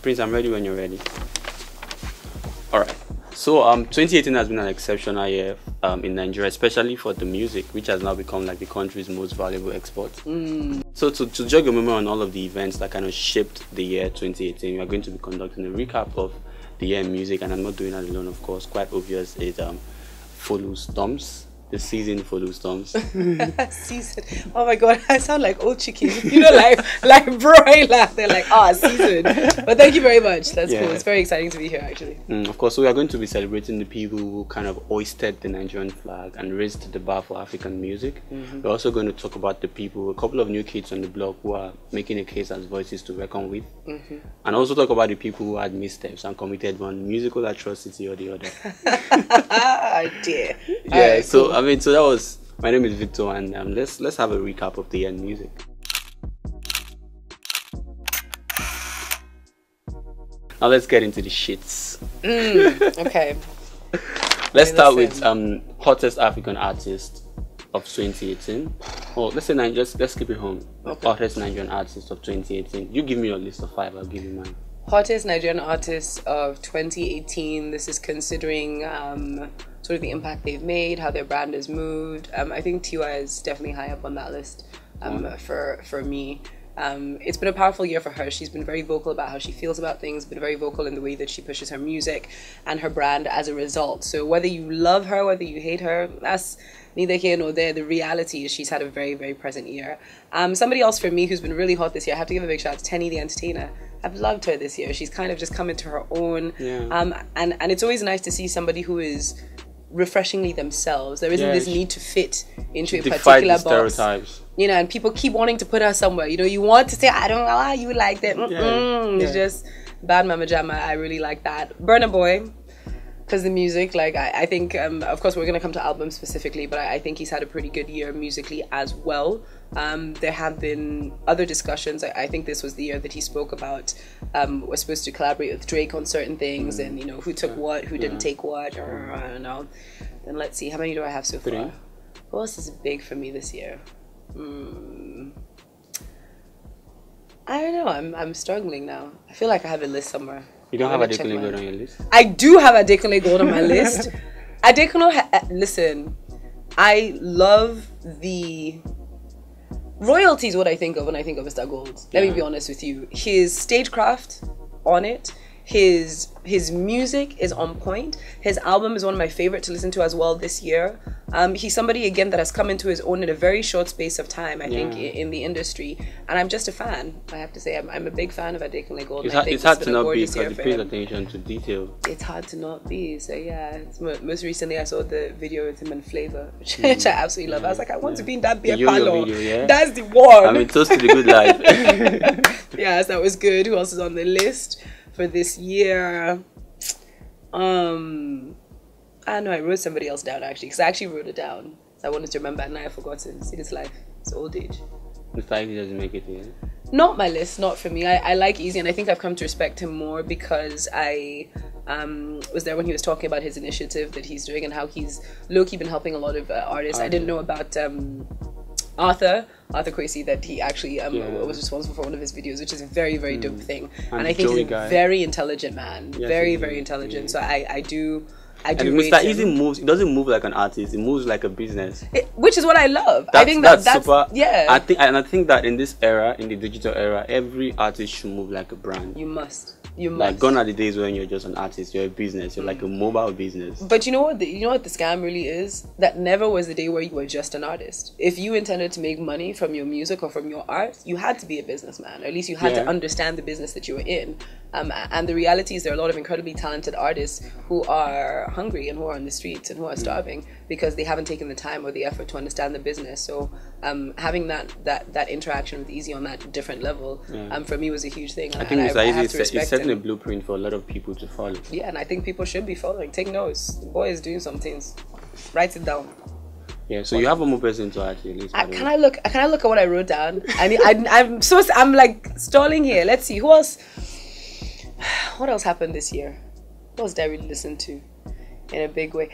Prince, I'm ready when you're ready. All right. So 2018 has been an exceptional year in Nigeria, especially for the music, which has now become like the country's most valuable export. So to jog your memory on all of the events that kind of shaped the year 2018, we are going to be conducting a recap of the year in music, and I'm not doing that alone, of course. Quite obvious is Folu Storms. The season Folu Storms. Season. Oh my god, I sound like old chicken. You know, like broiler. They're like, season. But thank you very much. That's cool. It's very exciting to be here, actually. Of course, so we are going to be celebrating the people who kind of hoisted the Nigerian flag and raised the bar for African music. We're also going to talk about the people, a couple of new kids on the block who are making a case as voices to reckon with. And also talk about the people who had missteps and committed one musical atrocity or the other. Oh dear. Yeah, right, so cool. I mean, so that was, my name is Victor, and let's have a recap of the year in music. Now let's get into the shits. Okay. Let's start with hottest African artist of 2018. Oh, let's say let's keep it home. Okay. Hottest Nigerian artist of 2018. You give me your list of 5, I'll give you mine. Hottest Nigerian artists of 2018. This is considering sort of the impact they've made, how their brand has moved. I think Tiwa is definitely high up on that list for me. It's been a powerful year for her. She's been very vocal about how she feels about things, been very vocal in the way that she pushes her music and her brand as a result. So whether you love her, whether you hate her, that's neither here nor there. The reality is she's had a very, very present year. Somebody else for me who's been really hot this year, I have to give a big shout out to Tenny the Entertainer. I've loved her this year. She's kind of just come into her own. Yeah. And it's always nice to see somebody who is refreshingly themselves. There isn't this need to fit into a particular box. Stereotypes. You know, and people keep wanting to put her somewhere. You know, you want to say, I don't know how you like that. It's just bad Mama Jama. I really like that. Burna Boy, because the music, like, I think, of course, we're going to come to albums specifically, but I think he's had a pretty good year musically as well. There have been other discussions. I think this was the year that he spoke about was supposed to collaborate with Drake on certain things, and, you know, who took what, who didn't take what, or I don't know. Then let's see, how many do I have so far? 3. Who else is big for me this year? I don't know. I'm struggling now. I feel like I have a list somewhere. You don't have Adekunle Gold on your list? I do have Adekunle Gold on my list. Adekunle, listen, I love the royalty is what I think of when I think of Mr. Gold. Let me be honest with you. His stagecraft on it, his music is on point. His album is one of my favorite to listen to as well this year. He's somebody, again, that has come into his own in a very short space of time, I think, in the industry. And I'm just a fan, I have to say. I'm a big fan of Adekunle Gold. It's hard to not be, because he pays attention to detail. It's hard to not be. So yeah, most recently I saw the video with him and Flavor, which I absolutely love. I was like, I want to be in that beer parlor. That's the one. I mean, toast to the good life. Yes, that was good. Who else is on the list for this year? I know I wrote somebody else down, actually, because I actually wrote it down. So I wanted to remember, and now I've forgotten. See, this life, it's old age. Mr. Easy doesn't make it here. Not my list, not for me. I like Easy, and I think I've come to respect him more because I was there when he was talking about his initiative that he's doing and how he's low-key been helping a lot of artists. I didn't know about Arthur Kwesi, that he actually was responsible for one of his videos, which is a very, very dope thing. And I think he's a very intelligent man. Yes, very, very intelligent. So I do and Mr. Easy moves. He doesn't move like an artist. He moves like a business, which is what I love. I think that's super. Yeah. I think that in this era, in the digital era, every artist should move like a brand. You must. Like, gone are the days when you're just an artist. You're a business. You're like a mobile business. But you know what? The scam really is? That never was the day where you were just an artist. If you intended to make money from your music or from your art, you had to be a businessman. Or at least you had to understand the business that you were in. And the reality is there are a lot of incredibly talented artists who are hungry and who are on the streets and who are starving because they haven't taken the time or the effort to understand the business. So having that interaction with Easy on that different level for me was a huge thing. I think Mr. Easy is setting a blueprint for a lot of people to follow. Yeah, and I think people should be following. Take notes. The boy is doing some things. Write it down. Yeah, so you have one more person to add to your list. Can I look at what I wrote down? I'm like stalling here. Let's see, who else. What else happened this year? What else did I really listen to in a big way?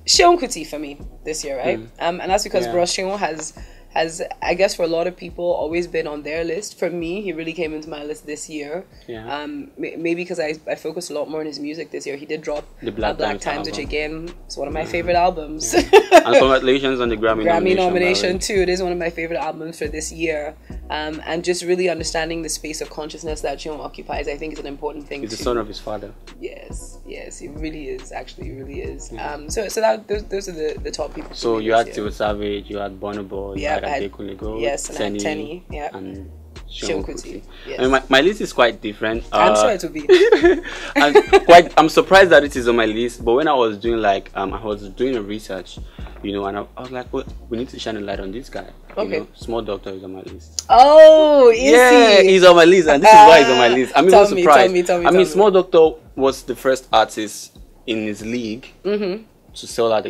Seun Kuti for me this year, right? And that's because Bro Seun has has, I guess for a lot of people, always been on their list. For me, he really came into my list this year. Yeah. Maybe because I focused a lot more on his music this year. He did drop The Black Times, album, which again is one of my favorite albums. And congratulations on the Grammy nomination too. It is one of my favorite albums for this year. And just really understanding the space of consciousness that Chioma occupies, I think is an important thing. He's the son of his father. Yes, he really is. Actually, he really is. Yeah. So those are the top people. So you had Tiwa Savage, you had Burna Boy, you had Adekunle, yes, and Tenny, and Seun Kuti. Yes. I mean, my list is quite different. I'm sure it will be. I'm surprised that it is on my list. But when I was doing I was doing a research, you know, and I was like, well, we need to shine a light on this guy. Okay. You know, Small Doctor is on my list. Oh, is he? He's on my list, and this is why he's on my list. I'm even surprised. Tell me. Small Doctor was the first artist in his league to sell out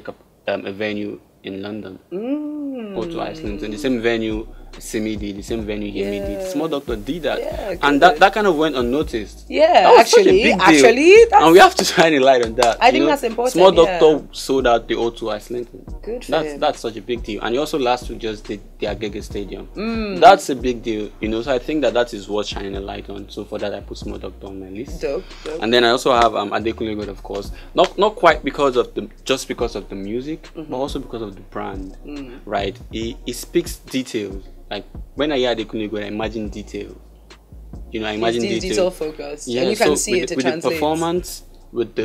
a venue in London or to Iceland, and the same venue Simi did, the same venue Yemi did. Small Doctor did that, and that kind of went unnoticed. Yeah, actually, and we have to shine a light on that. I think that's important. Small Doctor sold out the O2 Iceland. Good for him. That's such a big deal, and he also last week just did the Agege Stadium. That's a big deal, you know. So I think that is worth shining a light on. So for that, I put Small Doctor on my list. Dope. And then I also have Adekunle Gold, of course, not quite because of the music, but also because of the brand, right? He speaks details. Like when I hear Adekunle Gold, I imagine detail. You know, I imagine detail focused. Yeah, and you can see it. With the performance, with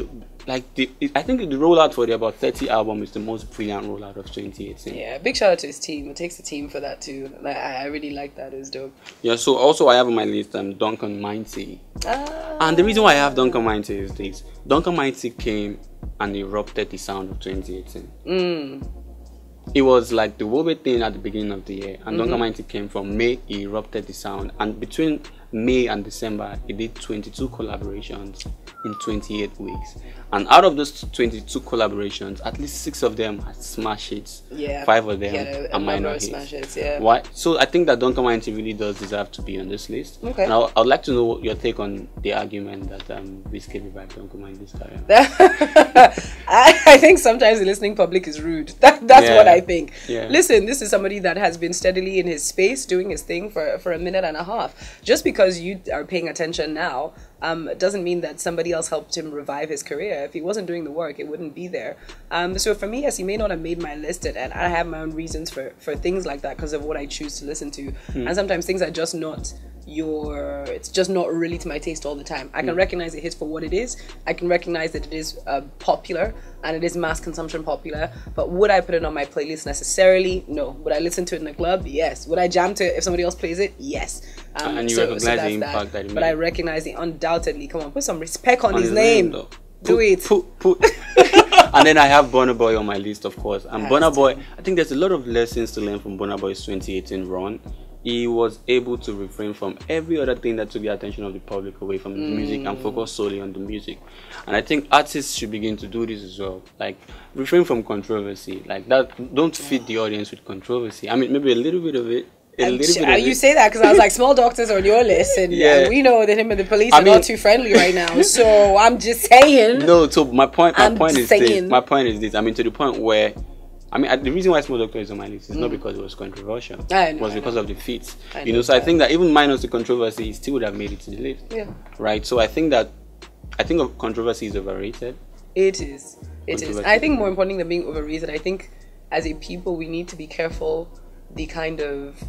I think the rollout for the About 30 album is the most brilliant rollout of 2018. Yeah, big shout out to his team. It takes a team for that too. I really like that. It's dope. Yeah. So also I have on my list Duncan Mighty. And the reason why I have Duncan Mighty is this: Duncan Mighty came and erupted the sound of 2018. It was like the Wobe thing at the beginning of the year, and Duncan Mighty came from May. He erupted the sound, and between May and December, he did 22 collaborations in 28 weeks. And out of those 22 collaborations, at least 6 of them had smash hits. Yeah, 5 of them are minor hits. Smash hits, yeah. Why? So I think that Duncan Mighty really does deserve to be on this list. Okay. And I'd like to know your take on the argument that Wizkid revived Duncan Mighty's career. I think sometimes the listening public is rude. That's what I think. Yeah. Listen, this is somebody that has been steadily in his space doing his thing for a minute and a half. Just because you are paying attention now doesn't mean that somebody else helped him revive his career. If he wasn't doing the work, it wouldn't be there. So for me, yes, he may not have made my list, and I have my own reasons for things like that because of what I choose to listen to. And sometimes things are just not it's just not really to my taste all the time. I can recognize it hits for what it is. I can recognize that it is popular and it is mass consumption popular, but would I put it on my playlist necessarily? No. Would I listen to it in a club? Yes. Would I jam to it if somebody else plays it? Yes. And you recognize the impact that it made. But I recognize it undoubtedly. Come on, put some respect on his name. Do it. And then I have Burna Boy on my list, of course. And Burna Boy, I think there's a lot of lessons to learn from Burna Boy's 2018 run. He was able to refrain from every other thing that took the attention of the public away from his music and focus solely on the music. And I think artists should begin to do this as well. Like, refrain from controversy. Like that, don't feed the audience with controversy. I mean, maybe a little bit of it. You say that because I was like, Small Doctor's on your list, and we know that him and the police are not too friendly right now. So I'm just saying. No, so my point is this. I mean, to the point where, I mean, the reason why Small Doctor is on my list is not because it was controversial. It was because of the feats. You know, so I think that even minus the controversy, he still would have made it to the list. Yeah. Right. So I think controversy is overrated. It is. I think more important than being overrated, I think as a people we need to be careful the kind of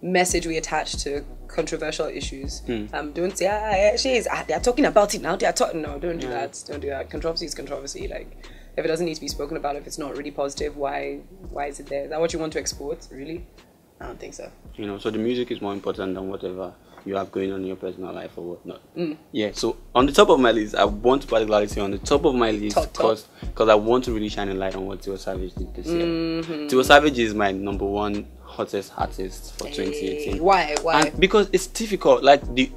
message we attach to controversial issues. Don't say they're talking about it now. No, don't do that. Don't do that. Controversy is controversy. Like, if it doesn't need to be spoken about, if it's not really positive, why is it there? Is that what you want to export? Really? I don't think so. You know, so the music is more important than whatever you have going on in your personal life or whatnot. Yeah, so on the top of my list, I want to particularly say on the top of my list because I want to really shine a light on what Tiwa Savage did this year. Tiwa Savage is my #1 hottest artist for 2018. Why? And because it's difficult. Like the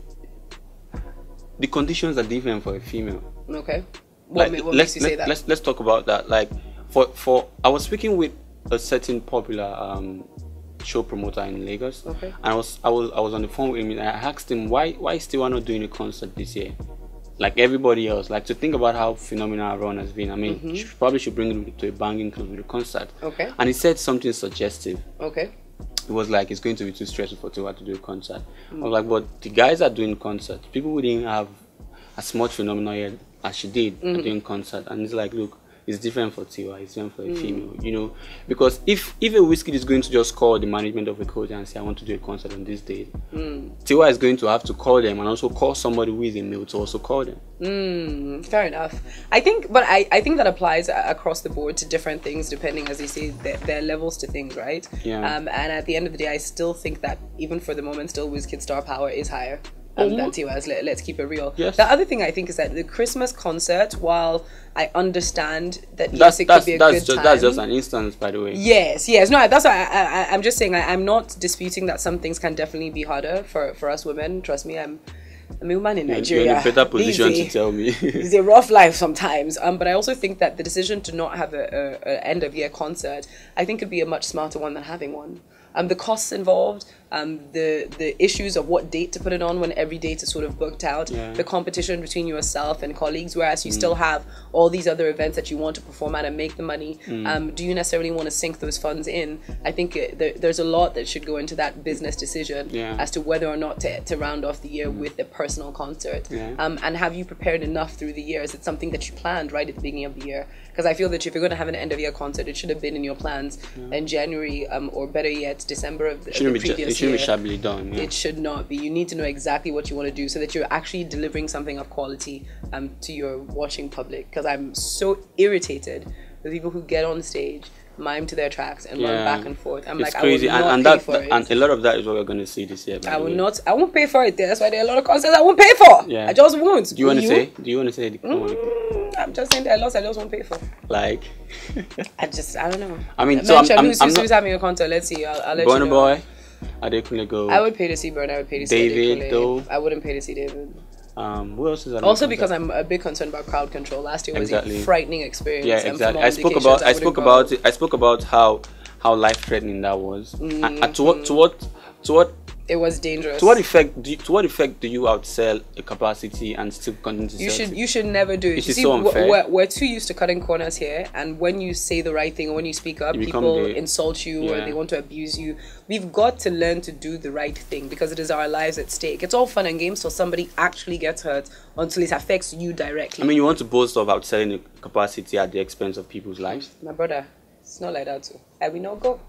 conditions are different for a female. Okay. What makes you say that? Let's talk about that. Like for I was speaking with a certain popular show promoter in Lagos. Okay. And I was on the phone with him and I asked him why is Tiwa not doing a concert this year? like everybody else, like to think about how phenomenal our run has been. I mean, she probably should bring it to a banging close with a concert. Okay. And he said something suggestive. Okay. It was like, it's going to be too stressful for Tiwa to do a concert. I was like, but the guys are doing concerts. People who didn't have as much phenomenon yet as she did are doing concert. And it's like, look, it's different for Tiwa, it's different for a female, you know, because if a Whiskey is going to just call the management of a coach and say, I want to do a concert on this day, Tiwa is going to have to call them and also call somebody who is a male to also call them. Fair enough. I think that applies across the board to different things, depending, as you say, there are levels to things, right? Yeah. And at the end of the day, I still think that even for the moment, still Wizkid's star power is higher than Tiwa's. Let's keep it real. Yes. The other thing I think is that the Christmas concert, while I understand that yes, it could be a good time. That's just an instance, by the way. Yes. No, that's why I'm just saying I'm not disputing that some things can definitely be harder for us women. Trust me, I'm a woman in Nigeria. You're in a better position to tell me. It's a rough life sometimes. But I also think that the decision to not have a end of year concert, I think, could be a much smarter one than having one. The costs involved, the issues of what date to put it on when every date is sort of booked out, the competition between yourself and colleagues, whereas you still have all these other events that you want to perform at and make the money. Do you necessarily want to sink those funds in? I think there's a lot that should go into that business decision as to whether or not to round off the year with a personal concert. And have you prepared enough through the year? Is it something that you planned right at the beginning of the year? Because I feel that if you're going to have an end of year concert, it should have been in your plans in January, or better yet, December of the previous year. It shouldn't be shabbily done. It should not be. You need to know exactly what you want to do so that you're actually delivering something of quality to your watching public. Because I'm so irritated with people who get on stage, mime to their tracks, and run back and forth. I'm it's like, crazy. I will not pay for it. And a lot of that is what we're going to see this year. I won't pay for it. That's why there are a lot of concerts I won't pay for. Yeah. I just won't. Do you want to say? I'm just saying that I just won't pay for. Like, I don't know. I mean, who's having a concert? Let's see. I'll let you know. Boy, Adekunle go. I would pay to see Burna. I would pay to see David, though. I wouldn't pay to see David. Who else is that? Also, because I'm a big concern about crowd control. Last year was a frightening experience. Yeah, exactly. I spoke about how life-threatening that was. And to what it was dangerous. To what effect do you outsell a capacity and still continue to sell it? You should never do it. It is so unfair. We're too used to cutting corners here, and when you say the right thing or when you speak up, people insult you or they want to abuse you. We've got to learn to do the right thing because it is our lives at stake. It's all fun and games till somebody actually gets hurt, until it affects you directly. I mean, you want to boast of outselling a capacity at the expense of people's lives? My brother, it's not like that too. I will not go.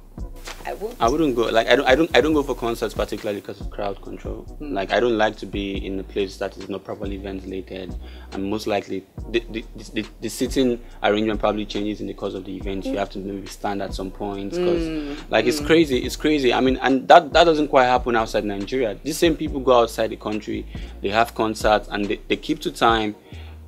I wouldn't go. Like I don't go for concerts particularly because of crowd control. Like I don't like to be in a place that is not properly ventilated, and most likely the sitting arrangement probably changes in the course of the event. You have to maybe stand at some point because it's crazy. I mean, and that doesn't quite happen outside Nigeria. These same people go outside the country, they have concerts and they keep to time.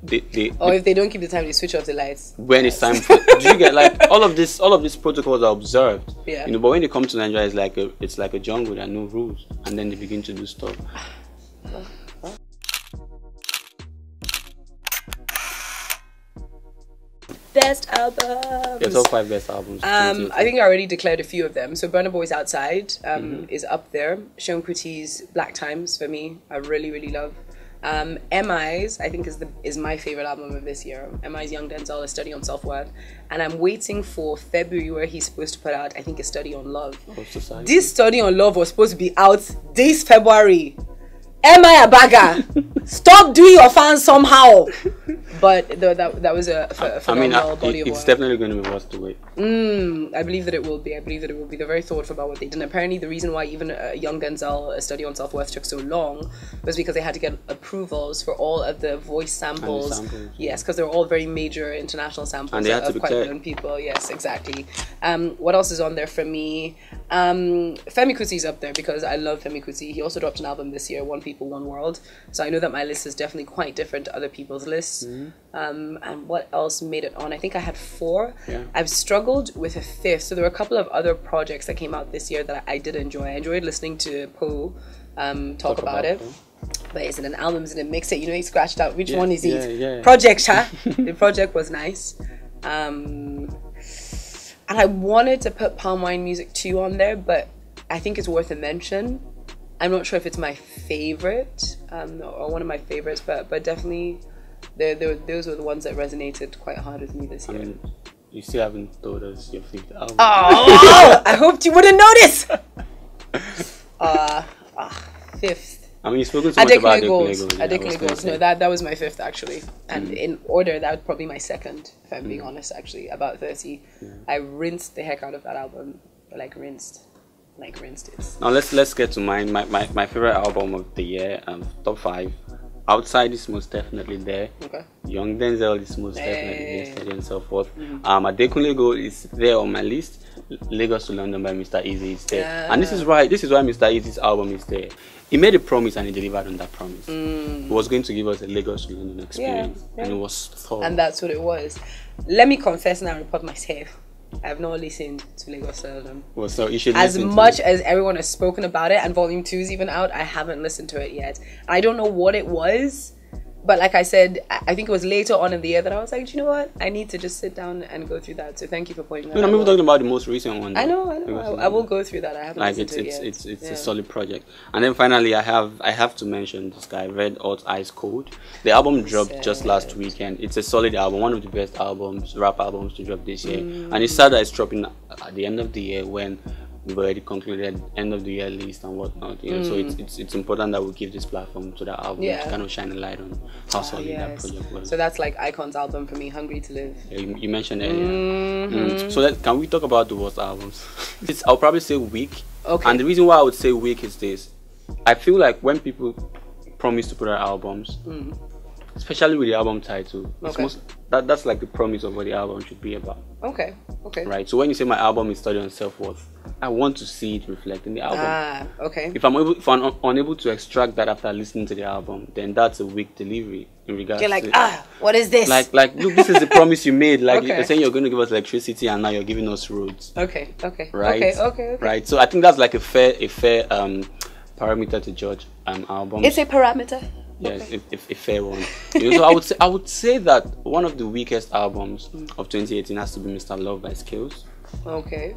If they don't keep the time, they switch off the lights when it's time for. Do you get like all of these protocols are observed? Yeah. You know, but when they come to Nigeria, it's like a jungle. There are no rules, and then they begin to do stuff. Best albums. Your top 5 best albums. I think I already declared a few of them. So Burna Boy's Outside is up there. Sean Kuti's Black Times for me, I really love. MI's I think is my favorite album of this year. MI's Young Denzel, A Study on Self-Worth, and I'm waiting for February where he's supposed to put out I think A Study on Love. This Study on Love was supposed to be out this February. MI a bagger. Stop doing your fans somehow. But that was a phenomenal body of work. It's definitely going to be worth the wait. I believe that it will be. They're very thoughtful about what they did. And apparently the reason why even Young Denzel, A Study on Self-Worth took so long was because they had to get approvals for all of the voice samples. Yes, because they're all very major international samples and they had to be quite known people. Yes, exactly. What else is on there for me? Femi Kuti's up there because I love Femi Kuti. He also dropped an album this year, One People, One World. So I know that my list is definitely quite different to other people's lists. And what else made it on? I think I had 4. Yeah. I've struggled with a 5th. So there were a couple of other projects that came out this year that I did enjoy. I enjoyed listening to Poe talk about it. But is it an album? Is it a mixtape? You know, he scratched out which one is it? Yeah. Project, The project was nice. And I wanted to put Palm Wine Music 2 on there, but I think it's worth a mention. I'm not sure if it's my favorite or one of my favorites, but definitely those were the ones that resonated quite hard with me this year. I mean, you still haven't told us your fifth album. Oh, I hoped you wouldn't notice. Fifth. I mean, you've spoken so much about Adekunle Gold. No, that was my fifth actually, and in order, that would probably my second. If I'm being honest, actually, about 30. Yeah. I rinsed the heck out of that album, like rinsed it. Now let's get to mine. My favorite album of the year, top 5. Outside is most definitely there. Okay. Young Denzel is most definitely there, and so forth. Adekunle Gold is there on my list. Lagos to London by Mr. Easy is there, and this is why Mr. Easy's album is there. He made a promise and he delivered on that promise. He was going to give us a Lagos to London experience, and it was thorough. And that's what it was. Let me confess and report myself. I have not listened to Lagos to London. Well, so you should as listen much to it. As everyone has spoken about it, and Volume 2 is even out, I haven't listened to it yet. I don't know what it was. But like I said, I think it was later on in the year that I was like, you know what? I need to just sit down and go through that. So thank you for pointing that out. I'm even talking about the most recent one. Though. I know. I will go through that. I haven't listened to it yet. It's a solid project. And then finally, I have to mention this guy, Red Hot Ice Cold. The album dropped just last weekend. It's a solid album, one of the best rap albums to drop this year. And it's sad that it's dropping at the end of the year when we've already concluded end of the year list and whatnot, you know. So it's important that we give this platform to that album to kind of shine a light on how solid that project was. So that's like Icon's album for me, Hungry to Live. Yeah, you mentioned earlier. So can we talk about the worst albums? I'll probably say Weak. Okay. And the reason why I would say Weak is this: I feel like when people promise to put out albums, especially with the album title, that's like the promise of what the album should be about. Okay. Right. So when you say my album is studied on self-worth, I want to see it reflect in the album. Okay. If I'm unable to extract that after listening to the album, then that's a weak delivery in regards You're like, to what is this? Like look, this is the promise you made. Like you're saying you're going to give us electricity and now you're giving us roads. Okay. Right. Okay. Right. So I think that's like a fair parameter to judge albums. It's a parameter. Yes, a fair one. You know, so I would say that one of the weakest albums of 2018 has to be Mr. Love by Skills. Okay.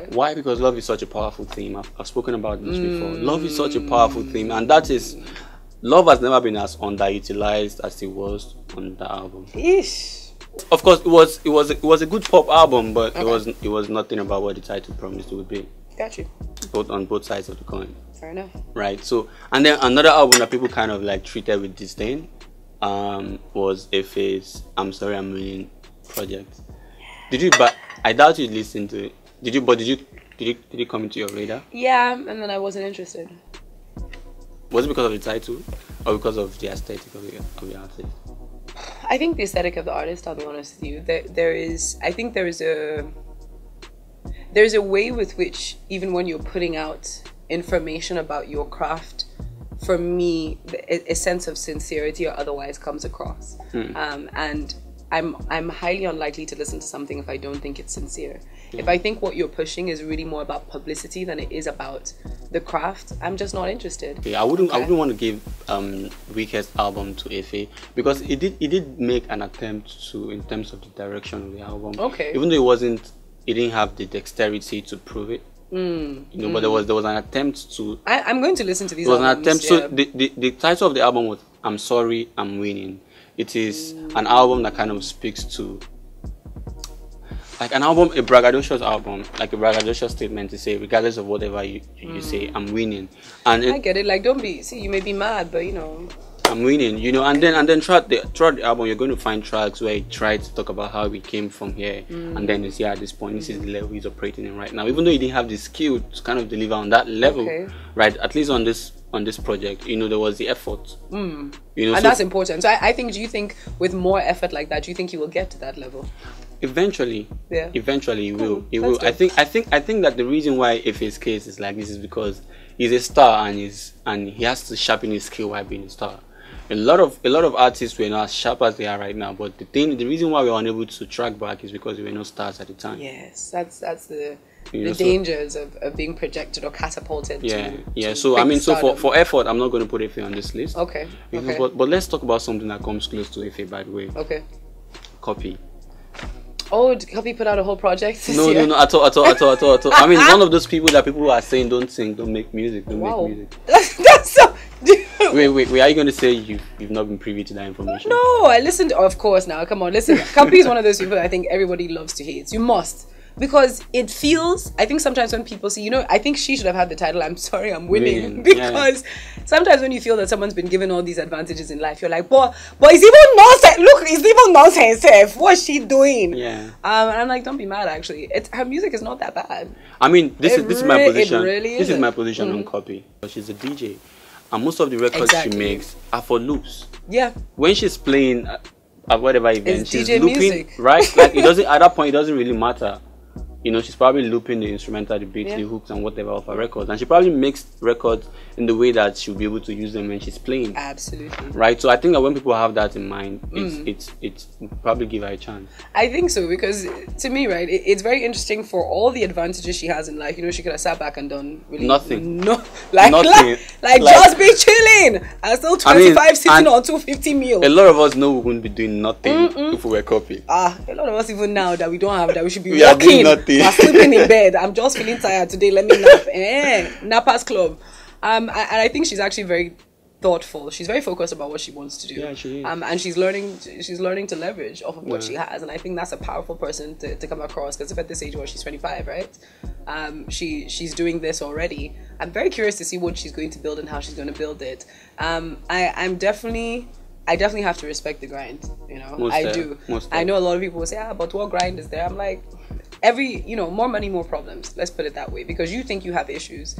Why? Because love is such a powerful theme. I've spoken about this before. Love is such a powerful theme, and that is, love has never been as underutilized as it was on the album. Ish. Of course, it was a good pop album, but it was nothing about what the title promised it would be. Got you. On both sides of the coin. Fair enough. Right. So, and then another album that people kind of like treated with disdain was Efe's I'm Sorry I'm Winning project. Did you? But I doubt you listened to it. Did you? But did it come into your radar? Yeah, and then I wasn't interested. Was it because of the title, or because of the aesthetic of the artist? I think the aesthetic of the artist. I'll be honest with you. There's a way with which, even when you're putting out information about your craft, for me, a sense of sincerity or otherwise comes across. And I'm highly unlikely to listen to something if I don't think it's sincere. If I think what you're pushing is really more about publicity than it is about the craft, I'm just not interested. Yeah, I wouldn't want to give weakest album to Efe because it did make an attempt to, in terms of the direction of the album. Okay. Even though it didn't have the dexterity to prove it. You know, but there was an attempt to. I'm going to listen to these. There was an attempt. So the title of the album was "I'm Sorry, I'm Winning." It is an album that kind of speaks to, like a braggadocious album, like a braggadocious statement to say, regardless of whatever you say, I'm winning. And I get it. Like, don't be. See, you may be mad, but you know. I'm winning, you know, and then throughout the album, you're going to find tracks where he tried to talk about how we came from here, and then you see at this point, this is the level he's operating in right now. Even though he didn't have the skill to kind of deliver on that level, right? At least on this project, you know, there was the effort. You know, and that's important. So I think, do you think with more effort like that, do you think he will get to that level? Eventually, eventually he will. He will. I think that the reason why Efe's case is like this is because he's a star and he has to sharpen his skill while being a star. A lot of artists were not as sharp as they are right now, but the reason why we were unable to track back is because we were not stars at the time. Yes, that's the dangers of being projected or catapulted. So I mean, so for effort, I'm not going to put Efe on this list. Okay. But let's talk about something that comes close to Efe, by the way. Okay. Copy. Oh, did Copy put out a whole project this year? No, at all. I mean, one of those people that people are saying don't sing, don't make music, don't make music. That's so. Wait. Are you going to say you've not been privy to that information? No, I listened. Of course, now come on, listen. Kapi is one of those people I think everybody loves to hate. You must. Because it feels, I think sometimes when people see, I think she should have had the title, I'm sorry, I'm winning. Because sometimes when you feel that someone's been given all these advantages in life, you're like, but it's even nonsense. Look, it's even nonsense. What's she doing? Yeah. And I'm like, don't be mad, actually. Her music is not that bad. I mean, this is my position. Really this is my position on Copy. She's a DJ. And most of the records she makes are for loops. Yeah. When she's playing at whatever event, it's she's DJ looping, music. right? Like, it doesn't, at that point, it doesn't really matter. She's probably looping the instrumental, the beats, the hooks, and whatever of her records. And she probably makes records in the way that she'll be able to use them when she's playing. Absolutely. Right? So I think that when people have that in mind, it's probably give her a chance. I think so, because to me, right, it's very interesting for all the advantages she has in life. She could have sat back and done really nothing. No, nothing. Like just be chilling. And still 25 sitting on 250 meal. A lot of us know we wouldn't be doing nothing if we were Copy. A lot of us even now that we don't have that, we should be we are doing nothing. I'm sleeping in bed. I'm just feeling tired today. Let me nap. Nappers Club. And I think she's actually very thoughtful. She's very focused about what she wants to do. Yeah, she is. And she's learning to leverage off of what she has. And I think that's a powerful person to come across, because if at this age where she's 25, right? She's doing this already. I'm very curious to see what she's going to build and how she's going to build it. I definitely have to respect the grind. I do. I know a lot of people will say, but what grind is there? I'm like, more money, more problems. Let's put it that way. Because you think you have issues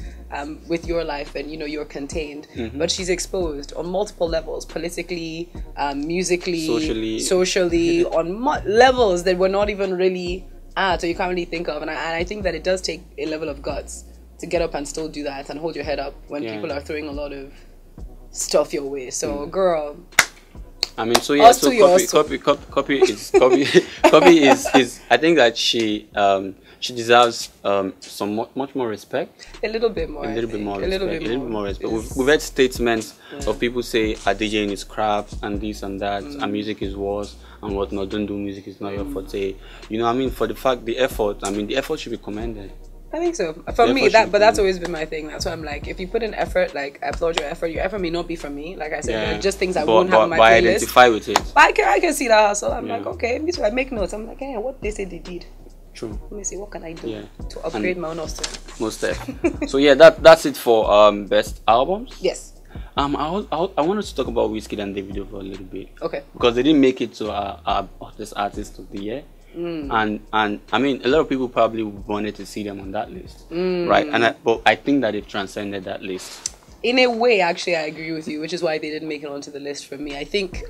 with your life and, you're contained. But she's exposed on multiple levels, politically, musically, socially on levels that we're not even really at, or you can't really think of. And I think that it does take a level of guts to get up and still do that and hold your head up when people are throwing a lot of stuff your way. So, girl... I mean, so yeah, Copy is. I think that she deserves much more respect. A little bit more respect. We've heard statements of people say a DJing is crap and this and that, and music is worse and whatnot. Don't do music, it's not your forte. For the effort should be commended. I think so. For me, that's always been my thing. That's why I'm like, if you put in effort, like, I applaud your effort. Your effort may not be for me. Like I said, there are just things I won't have on my playlist. Identify with it. But I can see that hustle. I'm like, okay, me too. I make notes. I'm like, what they say they did. True. Let me see, what can I do to upgrade my own hustle? Most definitely. So yeah, that's it for best albums. Yes. I wanted to talk about Wizkid and Davido for a little bit. Okay. Because they didn't make it to our hottest artist of the year. And I mean, a lot of people probably wanted to see them on that list, right? But I think that they've transcended that list. In a way, actually, I agree with you, which is why they didn't make it onto the list for me. I think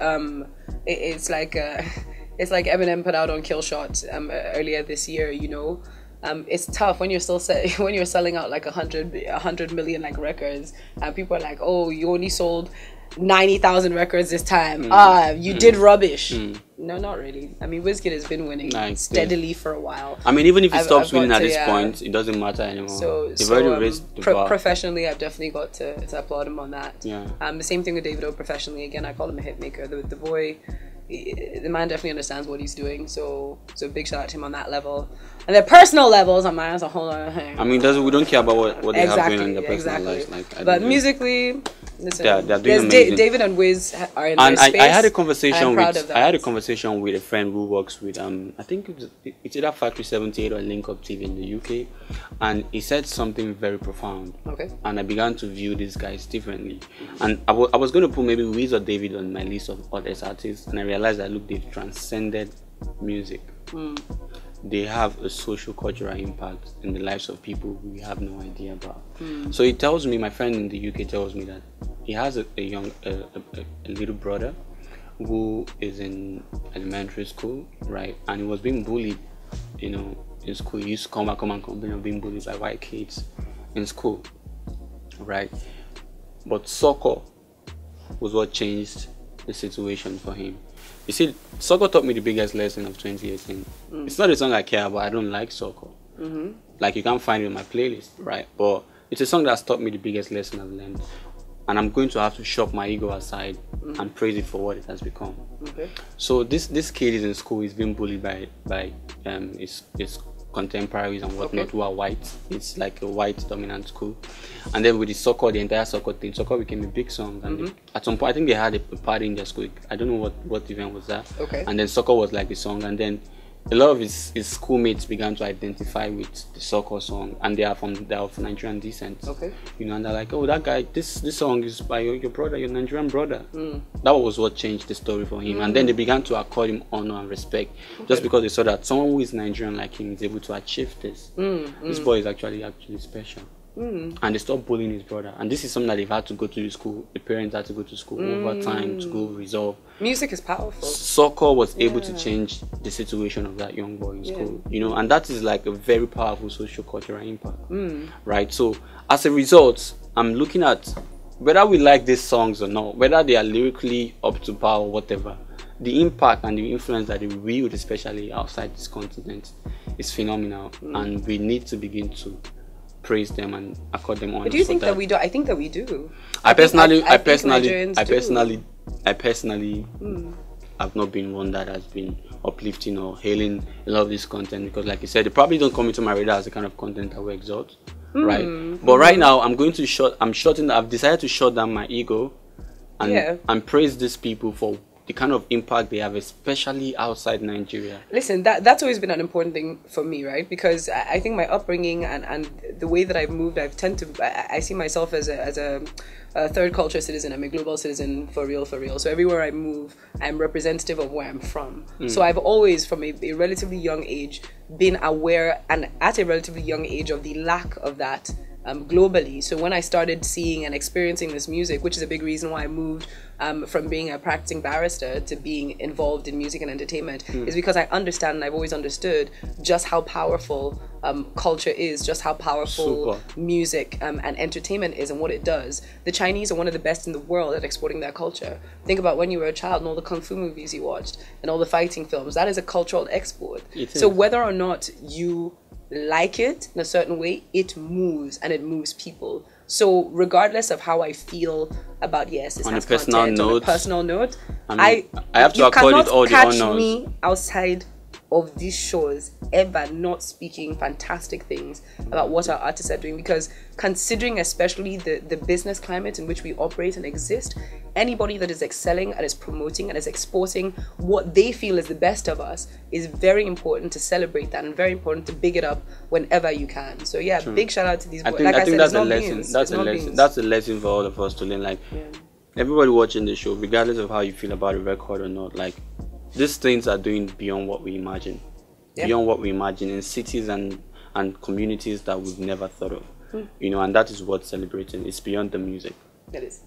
it's like Eminem put out on Kill Shot earlier this year. It's tough when you're still when you're selling out like 100 million like records, and people are like, oh, you only sold 90,000 records this time. You did rubbish. No, not really. I mean, Wizkid has been winning steadily for a while. I mean, even if he stops winning at this point, it doesn't matter anymore. They've already raised the bar. Professionally, I've definitely got to applaud him on that. Yeah. The same thing with Davido professionally. Again, I call him a hit maker. The boy, the man definitely understands what he's doing. So big shout out to him on that level. And their personal levels, that's a whole other thing. I mean, we don't care about what they have going on in their personal lives. But musically, listen, they're doing amazing. David and Wiz are in their space. I had a conversation with a friend who works with I think it's either Factory 78 or Link Up TV in the UK, and he said something very profound. Okay. And I began to view these guys differently. And I was going to put maybe Wiz or David on my list of others artists, and I realized that look, they've transcended music. They have a social cultural impact in the lives of people we have no idea about. So he tells me, my friend in the UK tells me that he has a little brother who is in elementary school, right? And he was being bullied, in school. He used to come and complain of being bullied by white kids in school, right? But soccer was what changed the situation for him. You see, soccer taught me the biggest lesson of 2018. It's not a song I care about. I don't like soccer. Like, you can't find it in my playlist, right? But it's a song that's taught me the biggest lesson I've learned. And I'm going to have to shove my ego aside and praise it for what it has become. Okay. So this kid is in school. He's being bullied by his contemporaries and whatnot who are white. It's like a white dominant school. And then with the soccer, the entire soccer thing, soccer became a big song. And at some point, I think they had a party in their school. I don't know what event was that. And then soccer was like the song. And then a lot of his schoolmates began to identify with the soccer song, and they are of Nigerian descent. You know, and they're like, oh, that guy, this song is by your brother, your Nigerian brother. That was what changed the story for him. And then they began to accord him honor and respect, just because they saw that someone who is Nigerian like him is able to achieve this. This boy is actually special. And they stopped bullying his brother, and this is something that they've had to go to school. The parents had to go to school over time to go resolve. Music is powerful. Soccer was able to change the situation of that young boy in school, you know, and that is like a very powerful social cultural impact, right? So as a result, I'm looking at whether we like these songs or not, whether they are lyrically up to par or whatever, the impact and the influence that they wield, especially outside this continent, is phenomenal, and we need to begin to praise them and accord them honor. But do you think that we do? I think that we do. I personally have not been one that has been uplifting or hailing a lot of this content, because like you said, they probably don't come into my radar as the kind of content that we exalt, right? But right now I've decided to shut down my ego and praise these people for the kind of impact they have, especially outside Nigeria. Listen, that's always been an important thing for me, right? Because I think my upbringing and the way that I've moved, I see myself as a third culture citizen. I'm a global citizen for real. So everywhere I move, I'm representative of where I'm from. So I've always, from a relatively young age, been aware, and at a relatively young age, of the lack of that globally. So when I started seeing and experiencing this music, which is a big reason why I moved from being a practicing barrister to being involved in music and entertainment, is because I understand, and I've always understood, just how powerful culture is, just how powerful music and entertainment is and what it does. The Chinese are one of the best in the world at exporting their culture. Think about when you were a child and all the kung fu movies you watched and all the fighting films. That is a cultural export. So whether or not you like it in a certain way, it moves, and it moves people. So regardless of how I feel about this on a personal note, I have to accord it all the honors. You cannot catch me outside of these shows ever not speaking fantastic things about what our artists are doing, because considering especially the business climate in which we operate and exist, anybody that is excelling and is promoting and is exporting what they feel is the best of us is very important to celebrate that, and very important to big it up whenever you can. So big shout out to these boys. I think that's a lesson. That's a lesson for all of us to learn. Like everybody watching the show, regardless of how you feel about a record or not, like these things are doing beyond what we imagine. Beyond what we imagine in cities and communities that we've never thought of. You know, and that is what's celebrating. It's beyond the music. It is.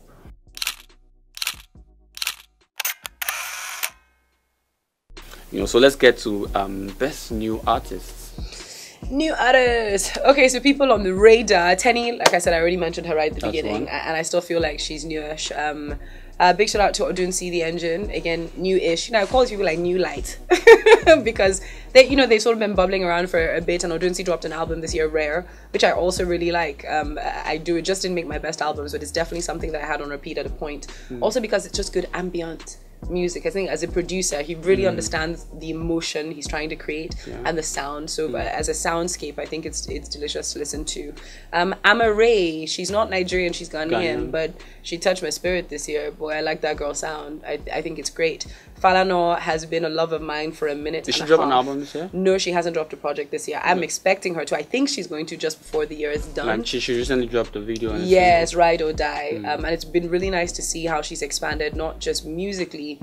You know, so let's get to best new artists. New artists. Okay, so people on the radar. Tenny, like I said, I already mentioned her right at the beginning, and I still feel like she's newish. Big shout out to Odunsi the Engine, again, new-ish. You know, I call these people like new light because they've sort of been bubbling around for a bit, and Odunsi dropped an album this year, Rare, which I also really like. It just didn't make my best albums, but it's definitely something that I had on repeat at a point. Also because it's just good ambient music. I think as a producer, he really understands the emotion he's trying to create and the sound. So as a soundscape, I think it's delicious to listen to. Ama Ray, she's not Nigerian, she's Ghanaian, but she touched my spirit this year. Boy, I like that girl's sound. I think it's great. Falano has been a love of mine for a minute. Did she drop an album this year? No, she hasn't dropped a project this year. I'm expecting her to. I think she's going to just before the year is done. And she recently dropped a video. Yes, Ride or Die. And it's been really nice to see how she's expanded, not just musically,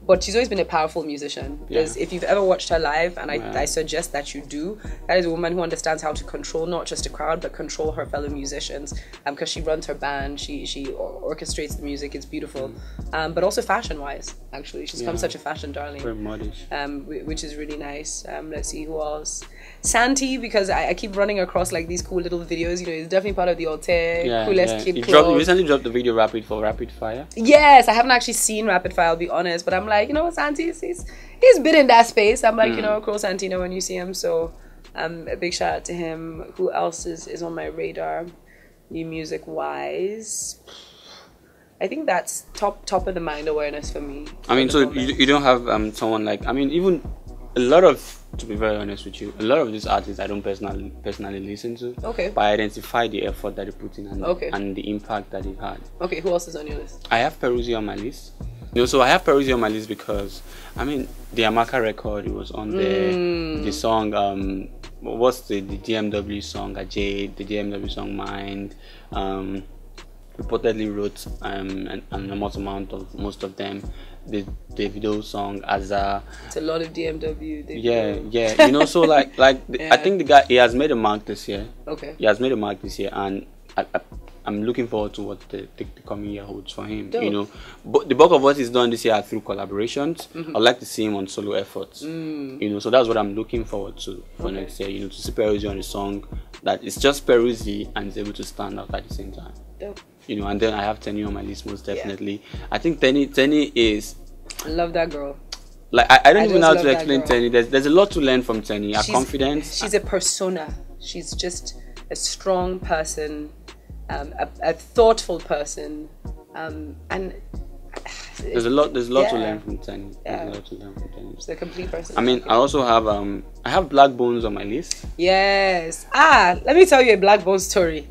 but she's always been a powerful musician. Because if you've ever watched her live, and I suggest that you do, that is a woman who understands how to control not just a crowd, but control her fellow musicians. Because she runs her band, she orchestrates the music. It's beautiful. But also fashion-wise, actually. She's become such a fashion darling. Very modish. Which is really nice. Let's see who else. Santi, because I keep running across like these cool little videos. You know, he's definitely part of the Alte coolest kid club. He recently dropped the video Rapid Fire. Yes, I haven't actually seen Rapid Fire, I'll be honest, but I'm like, you know what, Santi, he's been in that space. I'm like, you know, Crow Santino when you see him. So a big shout out to him. Who else is on my radar, new music wise? I think that's top of the mind awareness for me. I mean, so you don't have someone like, I mean, even a lot of, to be very honest with you, a lot of these artists I don't personally listen to. Okay. But I identify the effort that they put in and, okay. and the impact that they've had. Okay, who else is on your list? I have Peruzzi on my list. So I have Peruzzi on my list because, I mean, the Amaka record, it was on there. The song, what's the DMW song, Ajay, the DMW song, Mind, reportedly wrote an amount of most of them. The Davido song, Azar. It's a lot of DMW. Yeah. So like yeah. I think the guy, he has made a mark this year. Okay. He has made a mark this year, and I'm looking forward to what the coming year holds for him. Dope. But the bulk of what he's done this year are through collaborations. I'd like to see him on solo efforts. So that's what I'm looking forward to for next year. To see Peruzzi on a song that is just Peruzzi and is able to stand out at the same time. Dope. And then I have Tenny on my list most definitely. Yeah. I think Tenny is. I love that girl. Like I don't even know how to explain Tenny. There's a lot to learn from Tenny. Her confidence. She's a persona. She's just a strong person, a thoughtful person, and there's a lot to learn from Tenny. There's a lot to learn from Tenny. She's a complete person. I mean, I also have I have Black Bones on my list. Yes. Let me tell you a Black Bones story.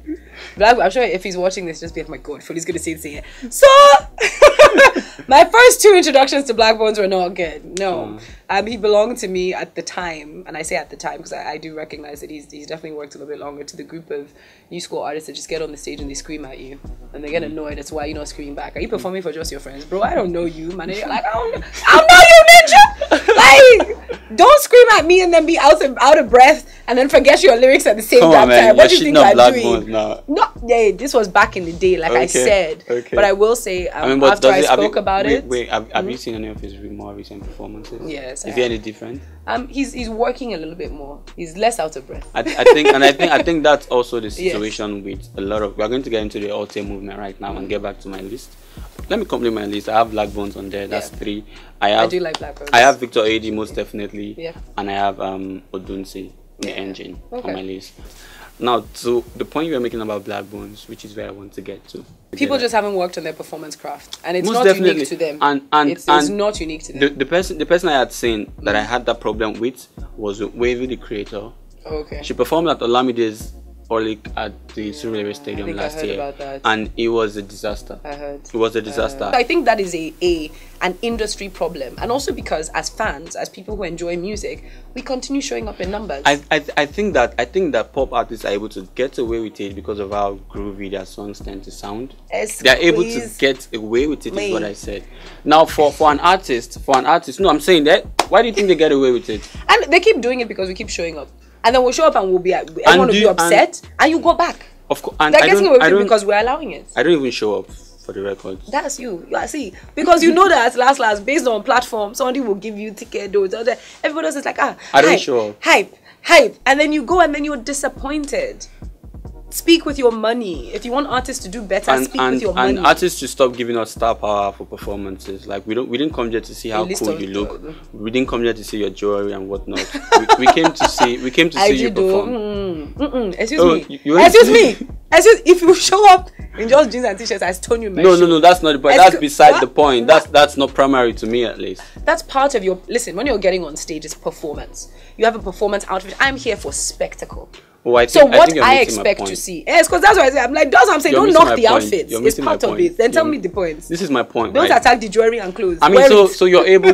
I'm sure if he's watching this, just be like, my God, Folu's gonna say this here. So my first 2 introductions to Black Bones were not good. No. He belonged to me at the time, and I say at the time because I do recognize that he's definitely worked a little bit longer, to the group of new school artists that just get on the stage and they scream at you and they get annoyed. That's why you're not screaming back. Are you performing for just your friends? Bro, I don't know you, man. And you're like, I don't know you, ninja. Like, don't scream at me and then be out of breath and then forget your lyrics at the same time. What do you think I'm doing? No, this was back in the day, like I said. Okay. But I will say, after I spoke about it. Wait, have you seen any of his more recent performances? Yes. Is he any different? He's working a little bit more. He's less out of breath. I think that's also the situation with a lot of. We're going to get into the Alte movement right now and get back to my list. Let me complete my list. I have Black Bones on there. That's 3. I do like Black Bones. I have Victor A.D. most definitely. Yeah. And I have Odunsi, the Engine, on my list. Now, to the point you were making about Black Bones, which is where I want to get to. People just haven't worked on their performance craft, and it's not unique to them. And it's not unique to them. The person I had seen that I had that problem with was Wavy, the creator. Okay. She performed at Olamide's Orlik at the Surulere Stadium last year, and it was a disaster. I heard it was a disaster. I think that is an industry problem, and also because as fans, as people who enjoy music, we continue showing up in numbers. I think that pop artists are able to get away with it because of how groovy their songs tend to sound. They are able to get away with it. Is what I said. Now for an artist, no, I'm saying that. Why do you think they get away with it? And they keep doing it because we keep showing up. And then we'll show up and everyone will be upset, and you go back. Of course, they're getting away with it because we're allowing it. I don't even show up for the records. That's you. See, because you know that last, based on platform, somebody will give you ticket. Everybody else is like, I don't show up. Hype, and then you go and then you're disappointed. Speak with your money. If you want artists to do better, speak with your money. And artists should stop giving us star power for performances. Like we didn't come here to see how cool you look. We didn't come here to see your jewelry and whatnot. we came to see you perform. Excuse me. If you show up in just jeans and t-shirts, I stone you. No, that's not the point. That's beside the point. That's not primary to me, at least. That's part of your. Listen, when you're getting on stage, it's performance. You have a performance outfit. I'm here for spectacle. I expect to see. Yes, because that's what I say. I'm like, that's what I'm saying. Don't knock the outfits. It's part of it. Then tell me the points. This is my point. Don't attack the jewelry and clothes. I mean, so you're able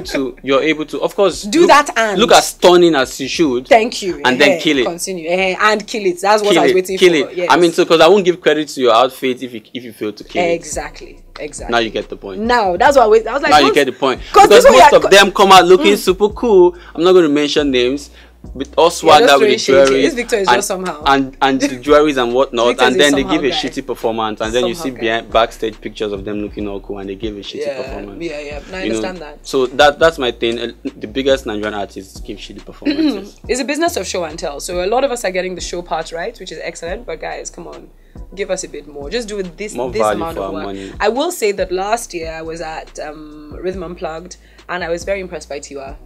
to, of course, look as stunning as you should. Thank you. And then kill it. Continue and kill it. That's what I was waiting for. Kill it. Yes. I mean, so because I won't give credit to your outfit if you fail to kill it. Exactly. Now you get the point. Now that's what I was like. Now you get the point. Because most of them come out looking super cool. I'm not going to mention names. With all swagger with the jewelry, Victor is just somehow and the jewelries and whatnot, and then they give a shitty performance, and then you see backstage pictures of them looking all cool, and they give a shitty performance. Yeah. I understand that. So that's my thing. The biggest Nigerian artists give shitty performances. It's a business of show and tell. So a lot of us are getting the show part right, which is excellent. But guys, come on, give us a bit more. Just do this amount of work. Money. I will say that last year I was at Rhythm Unplugged, and I was very impressed by Tiwa.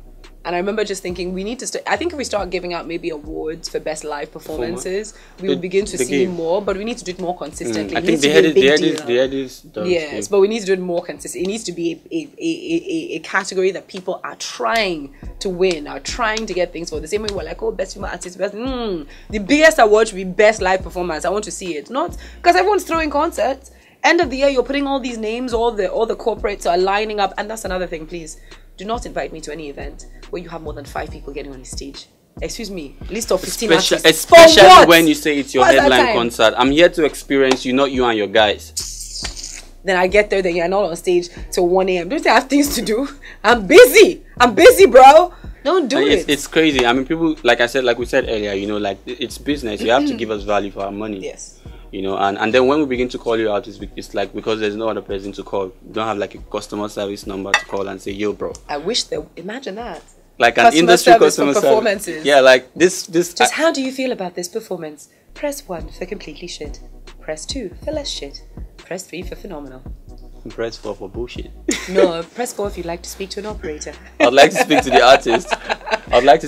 And I remember just thinking, we need to I think if we start giving out maybe awards for best live performances, we will begin to see more, but we need to do it more consistently. I think the head is yes, but we need to do it more consistent. It needs to be a category that people are trying to win, are trying to get things for. The same way we're like, oh, best female artist, best, the biggest award should be best live performance. I want to see it. Not because everyone's throwing concerts. End of the year, you're putting all these names, all the corporates are lining up, and that's another thing. Please do not invite me to any event where you have more than 5 people getting on a stage. Excuse me, list of 15 artists. Especially when you say it's your headline concert. I'm here to experience you, not you and your guys. Then I get there, then you're not on stage till 1 a.m. Don't I have things to do? I'm busy, bro. Don't do it. It's crazy. I mean, people, like we said earlier, you know, like, it's business. You have to give us value for our money. Yes. You know, and then when we begin to call you out, it's like, because there's no other person to call. You don't have like a customer service number to call and say, yo, bro. I wish that, imagine that. Like an industry customer performances. Yeah, like this. Just how do you feel about this performance? Press 1 for completely shit. Press 2 for less shit. Press 3 for phenomenal. Press 4 for bullshit. No, press 4 if you'd like to speak to an operator. I'd like to speak to the artist. Like,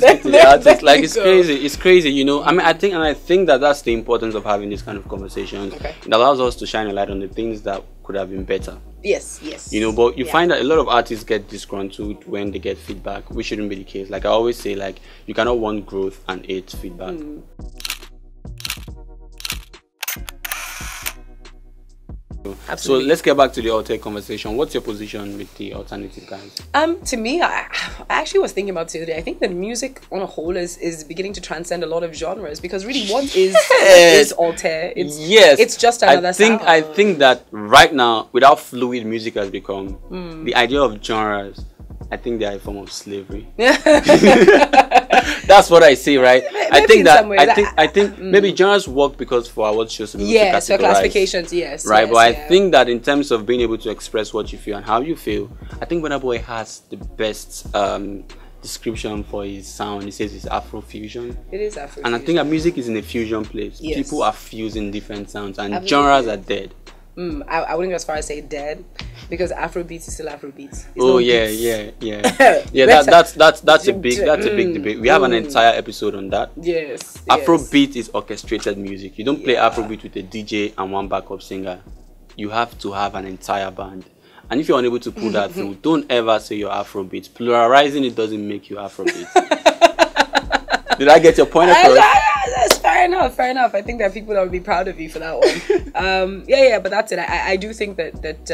it's crazy. It's crazy, you know. I mean, I think that that's the importance of having this kind of conversations. Okay. It allows us to shine a light on the things that could have been better. Yes. You know, but you find that a lot of artists get disgruntled when they get feedback, which shouldn't be the case. Like I always say, like, you cannot want growth and hate feedback. Absolutely. So let's get back to the alter conversation. What's your position with the alternative guys? To me, I actually was thinking about today. I think that music on a whole is beginning to transcend a lot of genres, because really, what is alter? It's just another sound. I think that right now, with how fluid music has become, the idea of genres, I think they are a form of slavery. That's what I say, right? Maybe I think maybe genres work because for our shows to be able to categorize, so classifications, yes, right. Yes, but I think that in terms of being able to express what you feel and how you feel, I think Burna Boy has the best description for his sound. He says it's Afrofusion. It is Afrofusion, and I think that music is in a fusion place. Yes. People are fusing different sounds, and genres are dead. I wouldn't go as far as say dead, because Afrobeats is still Afrobeats. That's a big debate. We have an entire episode on that. Yes. Afrobeat is orchestrated music. You don't play Afrobeat with a DJ and one backup singer. You have to have an entire band. And if you're unable to pull that through, don't ever say you're Afrobeat. Pluralizing it doesn't make you Afrobeat. Did I get your point across? That's fair enough. I think there are people that would be proud of you for that one. But that's it. I do think that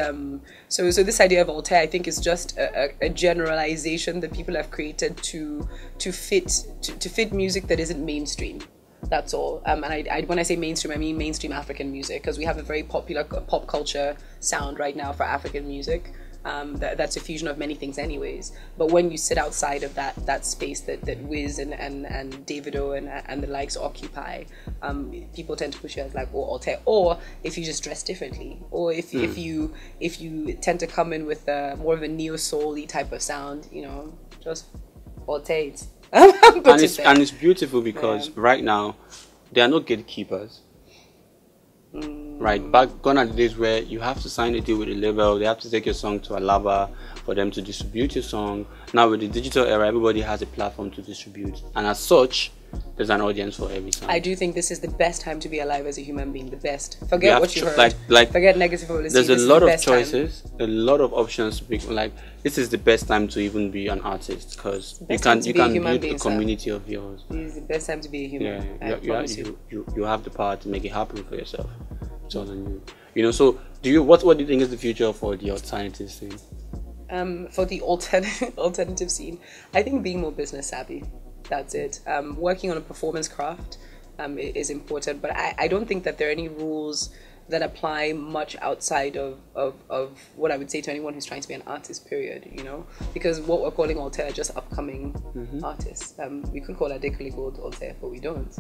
so this idea of alter, I think, is just a generalization that people have created to fit music that isn't mainstream. That's all. And when I say mainstream, I mean mainstream African music, because we have a very popular pop culture sound right now for African music. That's a fusion of many things anyways, but when you sit outside of that space that Wiz and Davido and the likes occupy, people tend to push you as like, or alter, or if you just dress differently, or if you tend to come in with more of a neo soul-y type of sound, you know, just alter it. and it's beautiful because right now there are no gatekeepers. Right, gone are the days where you have to sign a deal with a label, they have to take your song to Alaba for them to distribute your song. Now with the digital era, everybody has a platform to distribute, and as such, there's an audience for every song. I do think this is the best time to be alive as a human being. The best. Forget what you heard. Forget negative publicity. There's a lot of choices, a lot of options to pick. Like, this is the best time to even be an artist, because you can build a community of yours. This is the best time to be a human. Yeah, you have the power to make it happen for yourself. It's all on you. You know. So, what do you think is the future for the alternative scene? For the alternative scene, I think being more business savvy. That's it. Working on a performance craft is important, but I don't think that there are any rules that apply much outside of what I would say to anyone who's trying to be an artist, period, you know, because what we're calling alter are just upcoming artists. We could call Adekule Gold alter, but we don't.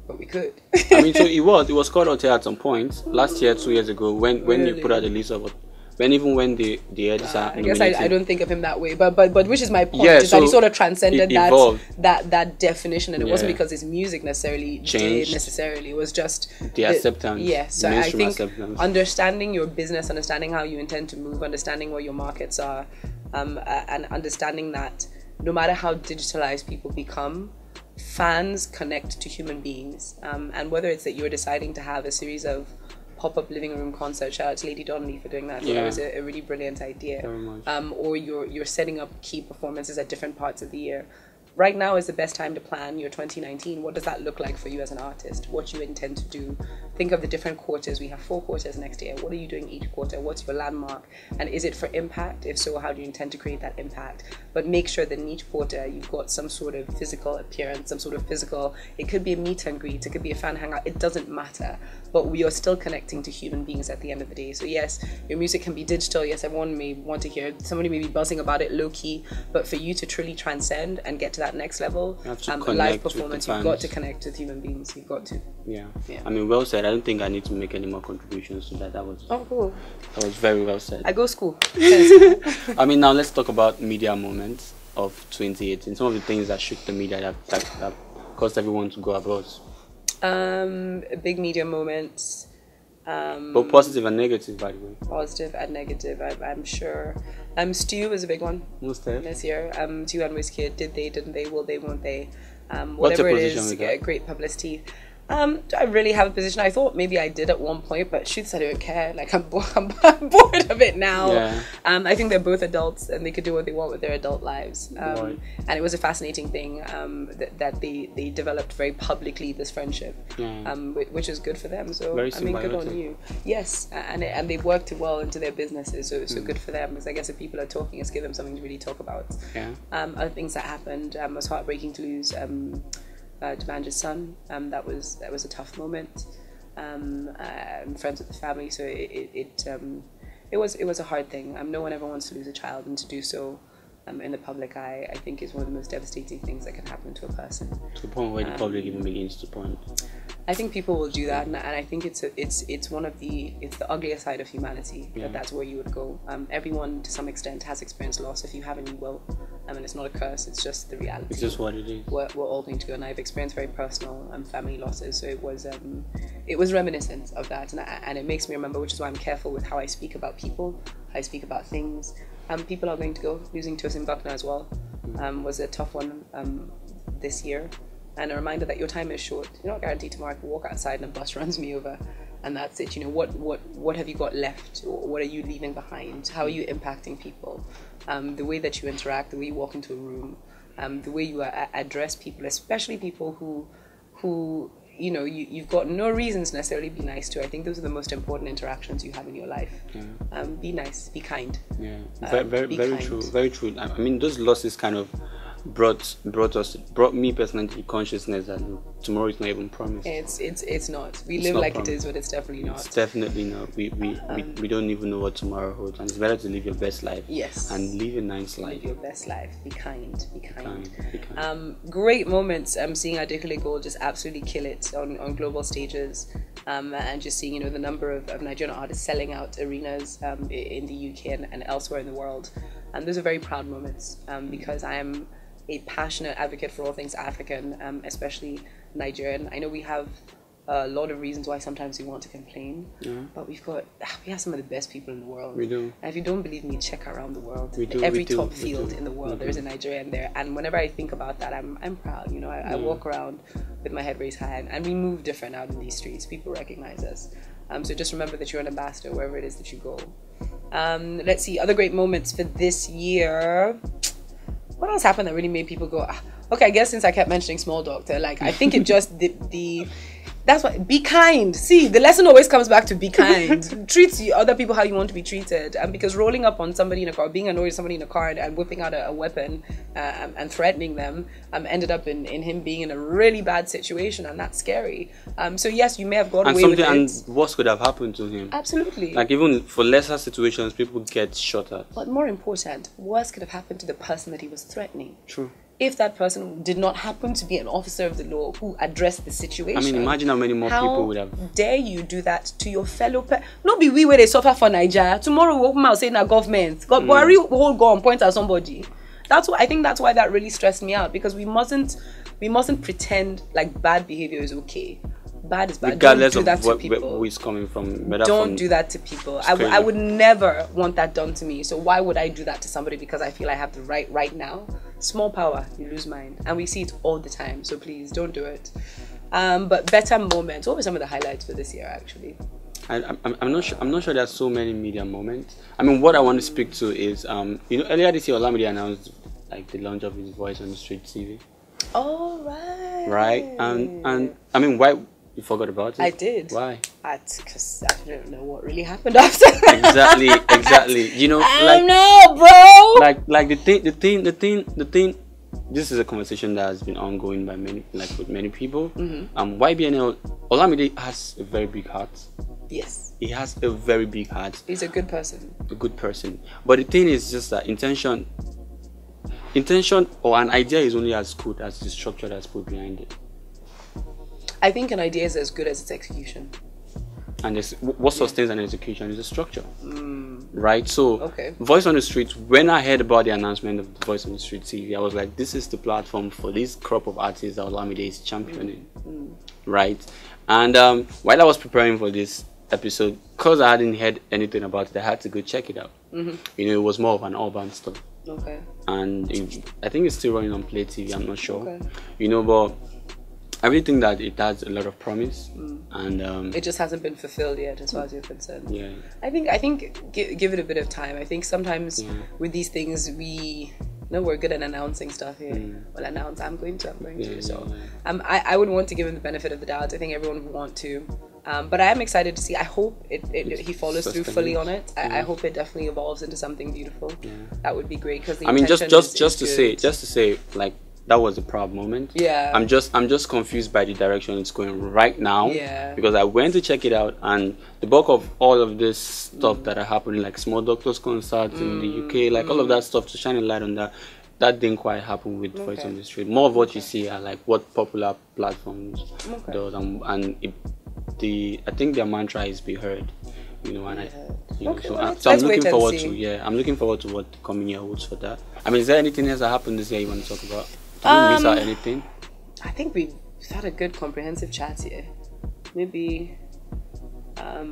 But we could. I mean, so it was called alter at some point last year, 2 years ago, when you put out the list of when the edits are I guess I don't think of him that way, but which is my point, is so that he sort of transcended that definition, and it wasn't because his music necessarily changed. It was just the acceptance. So I think understanding your business, understanding how you intend to move, understanding where your markets are, and understanding that no matter how digitalized people become, fans connect to human beings. And whether it's that you're deciding to have a series of pop-up living room concerts, shout out to Lady Donnelly for doing that. That was a really brilliant idea. Very much. Or you're setting up key performances at different parts of the year. Right now is the best time to plan your 2019. What does that look like for you as an artist? What you intend to do? Think of the different quarters. We have 4 quarters next year. What are you doing each quarter? What's your landmark? And is it for impact? If so, how do you intend to create that impact? But make sure that in each quarter you've got some sort of physical appearance, some sort of physical, it could be a meet and greet, it could be a fan hangout, it doesn't matter. But we are still connecting to human beings at the end of the day. So yes, your music can be digital. Yes, everyone may want to hear it. Somebody may be buzzing about it low key, but for you to truly transcend and get to that next level, live performance, you've got to connect with human beings. You've got to. Yeah. I mean, well said. I don't think I need to make any more contributions to that. That was cool. That was very well said. I go school. I mean, now let's talk about media moments of 2018. Some of the things that shook the media that caused everyone to go abroad. Big media moments. But positive and negative, by the way. Positive and negative, I'm sure. Stew was a big one this year. Stew and Wizkid, did they, didn't they, will they, won't they? Whatever it is, great publicity. Do I really have a position? I thought maybe I did at one point, but shoots, I don't care. Like, I'm bored of it now. Yeah. I think they're both adults and they could do what they want with their adult lives. And it was a fascinating thing that they developed very publicly, this friendship, which is good for them. So, very I mean, good on you. Yes, and they've worked well into their businesses, so good for them. Because I guess if people are talking, it's give them something to really talk about. Yeah. Other things that happened, was heartbreaking to lose D'Banj's son. That was a tough moment. I'm friends with the family, so it was a hard thing. No one ever wants to lose a child, and to do so in the public eye, I think, is one of the most devastating things that can happen to a person. To the point where the public even begins to point. I think people will do that, and I think it's the uglier side of humanity. That's where you would go. Everyone to some extent has experienced loss. If you haven't, you will. And it's not a curse. It's just the reality. It's just what it is. We're all going to go, and I've experienced very personal family losses. So it was reminiscent of that, and it makes me remember, which is why I'm careful with how I speak about people, how I speak about things. People are going to go. Losing Tosin Buckner as well was a tough one this year. And a reminder that your time is short. You're not guaranteed tomorrow I can walk outside and a bus runs me over, and that's it. You know, what have you got left? What are you leaving behind? How are you impacting people? The way that you interact, the way you walk into a room, the way you address people, especially people who you know you've got no reasons necessarily be nice to. I think those are the most important interactions you have in your life. Be nice, be kind. Very true, very true. I mean, those losses kind of brought me personally to the consciousness that tomorrow is not even promised. It's not. We live like promised. It is, but it's definitely not. It's definitely not. We don't even know what tomorrow holds, and it's better to live your best life. Yes. And live a nice life. Live your best life. Be kind. Be kind. Great moments. Seeing Adekunle Gold just absolutely kill it on global stages, and just seeing the number of Nigerian artists selling out arenas in the UK and elsewhere in the world. And those are very proud moments because I am a passionate advocate for all things African, especially Nigerian. I know we have a lot of reasons why sometimes we want to complain, but we have some of the best people in the world. We do. And if you don't believe me, check around the world. Every top field in the world, there's a Nigerian there. And whenever I think about that, I'm proud. I walk around with my head raised high, and we move different out in these streets. People recognize us. So just remember that you're an ambassador wherever it is that you go. Let's see, other great moments for this year. What else happened that really made people go, okay, I guess since I kept mentioning Small Doctor, like, I think it just, that's why, be kind. See, the lesson always comes back to be kind. Treat other people how you want to be treated. Because rolling up on somebody in a car, being annoyed with somebody in a car and whipping out a weapon and threatening them ended up in him being in a really bad situation, and that's scary. So yes, you may have got away with it. And worse could have happened to him. Absolutely. Like, even for lesser situations, people get shot at. But more important, worse could have happened to the person that he was threatening. True. If that person did not happen to be an officer of the law who addressed the situation. I mean, imagine how many more people would have. How dare you do that to your fellow Not be we where they suffer for Nigeria. Tomorrow we'll open out saying that government. God, Buhari will go and point at somebody. I think that's why that really stressed me out, because we mustn't pretend like bad behavior is okay. bad is bad. Regardless Don't do that of to where people. who is coming from. Whether Don't from do that to people. I would never want that done to me. So why would I do that to somebody because I feel I have the right now? Small power, you lose mind. And we see it all the time. So please don't do it. But better moments. What were some of the highlights for this year actually? I'm not sure. I'm not sure there's so many media moments. I mean, what I want to speak to is, earlier this year, Olamide announced like the launch of his Voice on the Street TV. Oh right. Right. And I mean, why you forgot about it? I did. Why? Because I don't know what really happened after. Exactly. You know, I don't know, bro. Like the thing. This is a conversation that has been ongoing by with many people. YBNL, Olamide has a very big heart. Yes. He has a very big heart. He's a good person. A good person. But the thing is just that intention or an idea is only as good as the structure that's put behind it. I think an idea is as good as its execution. And what sustains an execution is a structure. Right? So, okay. Voice on the Street, when I heard about the announcement of the Voice on the Street TV, I was like, this is the platform for this crop of artists that Olamide is championing. Right? And while I was preparing for this episode, because I hadn't heard anything about it, I had to go check it out. It was more of an urban stuff. Okay. And I think it's still running on Play TV, I'm not sure. Okay. But I really think that it has a lot of promise, and it just hasn't been fulfilled yet, as far as you're concerned. Yeah. I think give it a bit of time. I think sometimes with these things we're good at announcing stuff here. Well, I'm going to. So I would want to give him the benefit of the doubt. I think everyone would want to. But I am excited to see. I hope he follows through fully on it. I hope it definitely evolves into something beautiful. That would be great because I mean, just to say, like, that was a proud moment. Yeah. I'm just confused by the direction it's going right now. Yeah. Because I went to check it out, and the bulk of all of this stuff that are happening, like Small Doctors concerts in the UK, like all of that stuff, to shine a light on that didn't quite happen with Voice on the Street. More of what you see are like what popular platforms does, and I think their mantra is be heard. So I'm looking forward to I'm looking forward to what the coming year holds for that. I mean, is there anything else that happened this year you want to talk about? Did we miss out anything? I think we've had a good comprehensive chat here. Maybe I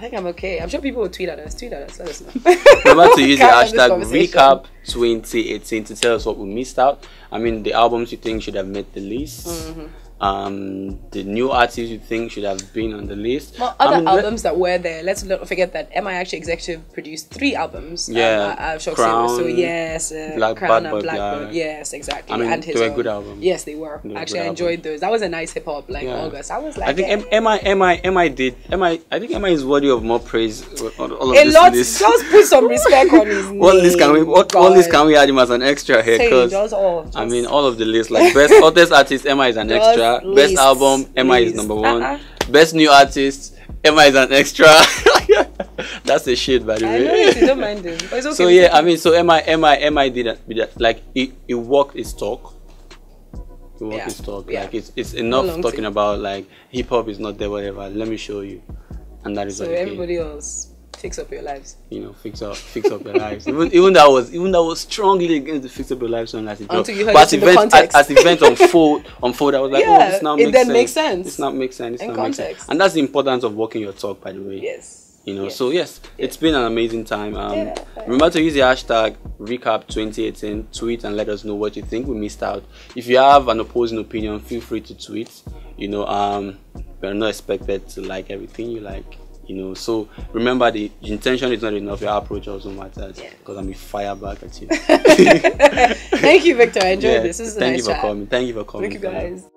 think I'm okay. I'm sure people will tweet at us. Let us know. Remember to use the hashtag recap 2018 to tell us what we missed out. I mean, the albums you think should have made the list. The new artists you think should have been on the list. Well, albums that were there. Let's not forget that MI actually executive produced 3 albums. Crown, so yes, Crown and Blackbird. Yes, exactly. I mean, and his they were good albums. Yes, they were. Actually, I enjoyed those. That was a nice hip hop August. I was like, I think MI is worthy of more praise. All of this. Just put some respect on his name. What list can we add him as an extra here? Because I mean, all of the lists, like best hottest artist, MI is an extra. Best album, MI is number 1. Best new artist, MI is an extra. That's a shit, by the way. I know it, you don't mind him. But it's okay. So yeah, I mean, so MI did that. Like it walked its talk. Like it's enough talking about like hip hop is not there, whatever. Let me show you, and that is so everybody else. Fix up your lives. Fix up your lives. Even that was strongly against the fix up your lives song as it dropped. But as events unfold, I was like, this now makes sense. This now makes sense. In context. And that's the importance of walking your talk, by the way. Yes. So it's been an amazing time. Remember to use the hashtag recap 2018. Tweet and let us know what you think we missed out. If you have an opposing opinion, feel free to tweet. We're not expected to like everything you like. So remember, the intention is not enough. Your approach also matters. Because I'm fire back at you. Thank you, Victor. I enjoyed this. This is a nice chat. Thank you for coming. Thank you, guys.